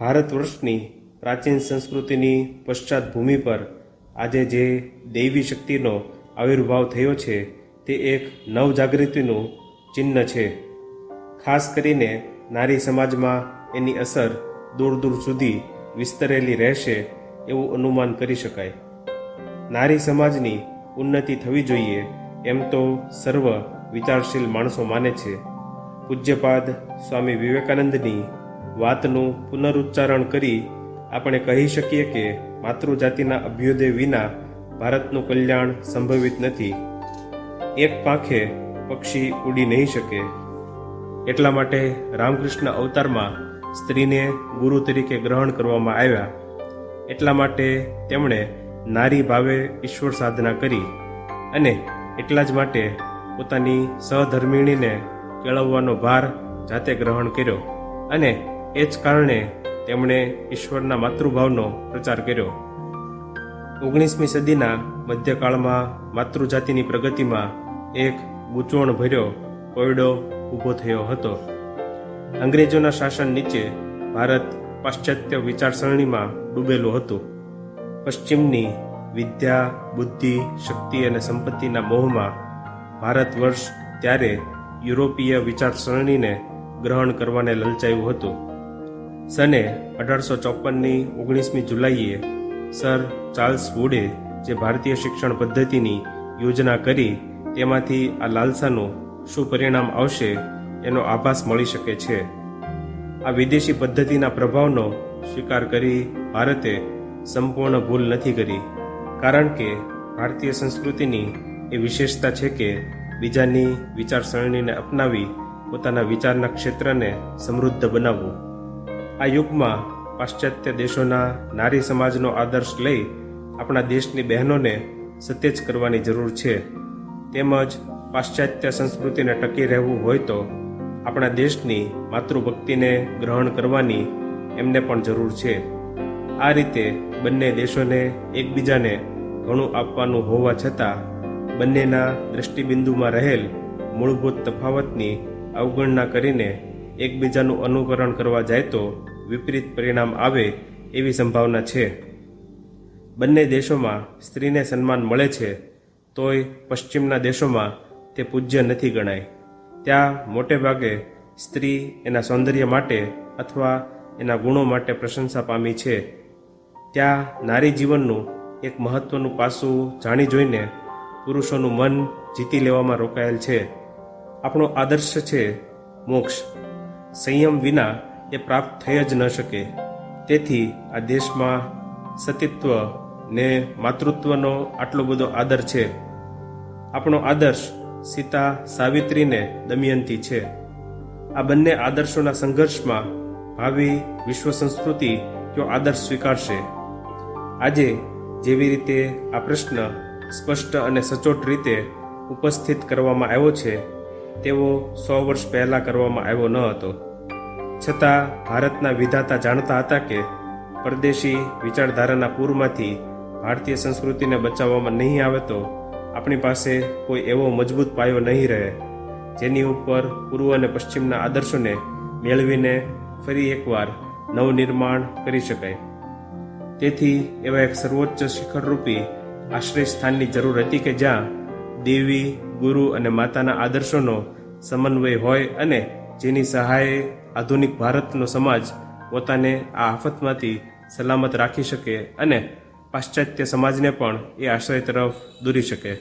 ભારત વર્ષની પ્રાચીન સંસ્કૃતિની પશ્ચાત ભૂમિ પર આજે જે દૈવી શક્તિનો આવિર્ભાવ થયો છે તે એક નવજાગૃતિનું ચિહ્ન છે. ખાસ કરીને નારી સમાજમાં એની અસર દૂર દૂર સુધી વિસ્તરેલી રહેશે એવું અનુમાન કરી શકાય. નારી સમાજની ઉન્નતિ થવી જોઈએ એમ તો સર્વ વિચારશીલ માણસો માને છે. પૂજ્યપાદ સ્વામી વિવેકાનંદની વાતનું પુનરુચ્ચારણ કરી આપણે કહી શકીએ કે માતૃજાતિના અભ્યુદય વિના ભારતનું કલ્યાણ સંભવિત નથી. એક પાંખે પક્ષી ઉડી નહીં શકે. એટલા માટે રામકૃષ્ણ અવતારમાં સ્ત્રીને ગુરુ તરીકે ગ્રહણ કરવામાં આવ્યા. એટલા માટે તેમણે નારી ભાવે ઈશ્વર સાધના કરી અને એટલા જ માટે પોતાની સહધર્મિણીને કેળવવાનો ભાર જાતે ગ્રહણ કર્યો અને એ જ કારણે તેમણે ઈશ્વરના માતૃભાવનો પ્રચાર કર્યો. 19મી સદીના મધ્યકાળમાં માતૃજાતિની પ્રગતિમાં એક ગૂંચવણ ભર્યો કોયડો ઊભો થયો હતો. અંગ્રેજોના શાસન નીચે ભારત પાશ્ચાત્ય વિચારસરણીમાં ડૂબેલું હતું. પશ્ચિમની વિદ્યા, બુદ્ધિ, શક્તિ અને સંપત્તિના મોહમાં ભારત વર્ષ ત્યારે યુરોપીય વિચારસરણીને ગ્રહણ કરવાને લલચાયું હતું. સને 1854ની 19મી જુલાઈએ સર ચાર્લ્સ વુડે જે ભારતીય શિક્ષણ પદ્ધતિની યોજના કરી તેમાંથી આ લાલસાનું શું પરિણામ આવશે એનો આભાસ મળી શકે છે. આ વિદેશી પદ્ધતિના પ્રભાવનો સ્વીકાર કરી ભારતે સંપૂર્ણ ભૂલ નથી કરી, કારણ કે ભારતીય સંસ્કૃતિની એ વિશેષતા છે કે બીજાની વિચારસરણીને અપનાવી પોતાના વિચારના ક્ષેત્રને સમૃદ્ધ બનાવવું. આ યુગમાં પાશ્ચાત્ય દેશોના નારી સમાજનો આદર્શ લઈ આપણા દેશની બહેનોને સતેજ કરવાની જરૂર છે. તેમજ પાશ્ચાત્ય સંસ્કૃતિને ટકી રહેવું હોય તો આપણા દેશની માતૃભક્તિને ગ્રહણ કરવાની એમને પણ જરૂર છે. આ રીતે બંને દેશોને એકબીજાને ઘણું આપવાનું હોવા છતાં બંનેના દ્રષ્ટિબિંદુમાં રહેલ મૂળભૂત તફાવતની અવગણના કરીને એકબીજાનું અનુકરણ કરવા જાય તો વિપરીત પરિણામ આવે એવી સંભાવના છે. બંને દેશોમાં સ્ત્રીને સન્માન મળે છે, તોય પશ્ચિમના દેશોમાં તે પૂજ્ય નથી ગણાય. ત્યાં મોટે ભાગે સ્ત્રી એના સૌંદર્ય માટે અથવા એના ગુણો માટે પ્રશંસા પામી છે. ત્યાં નારી જીવનનું એક મહત્વનું પાસું જાણી જોઈને પુરુષોનું મન જીતી લેવામાં રોકાયેલ છે. આપણો આદર્શ છે મોક્ષ. સંયમ વિના એ પ્રાપ્ત થઈ જ ન શકે. તેથી આ દેશમાં સતીત્વ ને માતૃત્વનો આટલો બધો આદર છે. આપણો આદર્શ સીતા, સાવિત્રીને દમયંતી છે. આ બંને આદર્શોના સંઘર્ષમાં ભાવિ વિશ્વ સંસ્કૃતિ કયો આદર્શ સ્વીકારશે? આજે જેવી રીતે આ પ્રશ્ન સ્પષ્ટ અને સચોટ રીતે ઉપસ્થિત કરવામાં આવ્યો છે તેવો 100 વર્ષ પહેલાં કરવામાં આવ્યો ન હતો. છતાં ભારતના વિધાતા જાણતા હતા કે પરદેશી વિચારધારાના પૂરમાંથી ભારતીય સંસ્કૃતિને બચાવવામાં નહીં આવે તો આપણી પાસે કોઈ એવો મજબૂત પાયો નહીં રહે જેની ઉપર પૂર્વ અને પશ્ચિમના આદર્શોને મેળવીને ફરી એકવાર નવનિર્માણ કરી શકાય. તેથી એવા એક સર્વોચ્ચ શિખરરૂપી આશ્રય સ્થાનની જરૂર હતી કે જ્યાં દેવી, ગુરુ અને માતાના આદર્શોનો સમન્વય હોય અને જેની સહાયે આધુનિક ભારતનો સમાજ પોતાને આ આફતમાંથી સલામત રાખી શકે અને પાશ્ચાત્ય સમાજને પણ એ આશ્રય તરફ દોરી શકે.